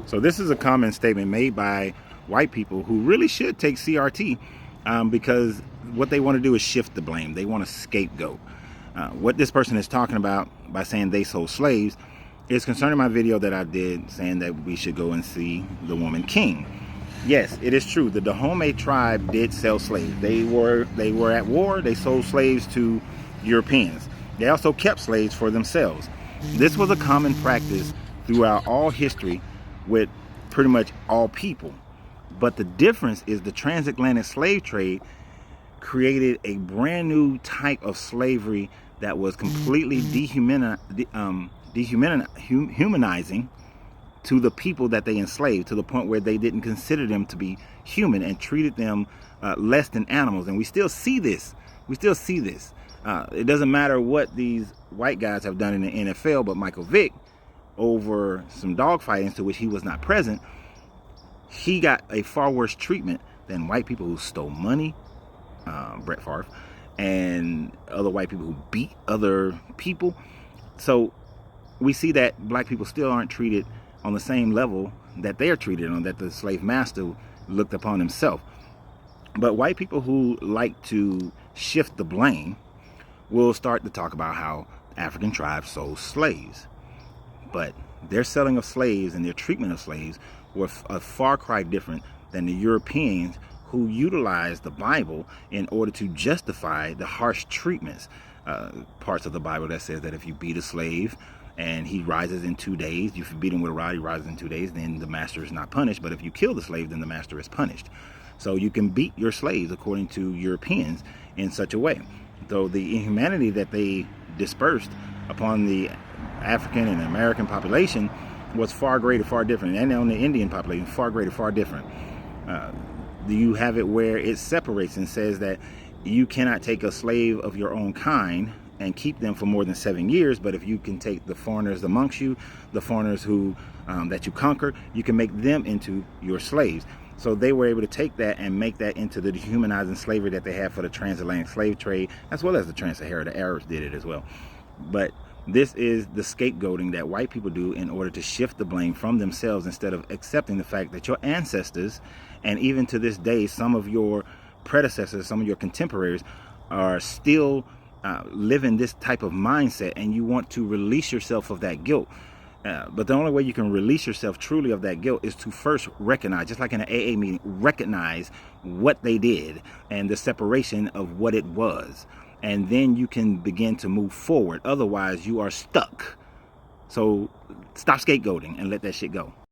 So this is a common statement made by white people who really should take CRT, because what they want to do is shift the blame. They want to scapegoat. What this person is talking about by saying they sold slaves is concerning my video that I did saying that we should go and see the woman king. Yes, it is true. The Dahomey tribe did sell slaves. They were at war. They sold slaves to Europeans. They also kept slaves for themselves. This was a common practice throughout all history with pretty much all people. But the difference is the transatlantic slave trade created a brand new type of slavery that was completely dehumanizing to the people that they enslaved, to the point where they didn't consider them to be human and treated them less than animals. And we still see this. It doesn't matter what these white guys have done in the NFL, but Michael Vick, over some dogfighting to which he was not present, he got a far worse treatment than white people who stole money, Brett Favre, and other white people who beat other people. So we see that black people still aren't treated on the same level that they are treated on, that the slave master looked upon himself. But white people who like to shift the blame will start to talk about how African tribes sold slaves. But their selling of slaves and their treatment of slaves were a far cry different than the Europeans who utilized the Bible in order to justify the harsh treatments. Parts of the Bible that says that if you beat a slave and he rises in 2 days, if you beat him with a rod, he rises in 2 days, then the master is not punished. But if you kill the slave, then the master is punished. So you can beat your slaves, according to Europeans, in such a way. Though the inhumanity that they dispersed upon the African and American population was far greater, far different, and on the Indian population, far greater, far different. You have it where it separates and says that you cannot take a slave of your own kind and keep them for more than 7 years, but if you can take the foreigners amongst you, the foreigners who that you conquer, you can make them into your slaves. So they were able to take that and make that into the dehumanizing slavery that they had for the transatlantic slave trade, as well as the trans-Sahara. The Arabs did it as well. But this is the scapegoating that white people do in order to shift the blame from themselves, instead of accepting the fact that your ancestors, and even to this day, some of your predecessors, some of your contemporaries, are still living this type of mindset, and you want to release yourself of that guilt. But the only way you can release yourself truly of that guilt is to first recognize, just like in an AA meeting, recognize what they did and the separation of what it was. And then you can begin to move forward. Otherwise, you are stuck. So stop scapegoating and let that shit go.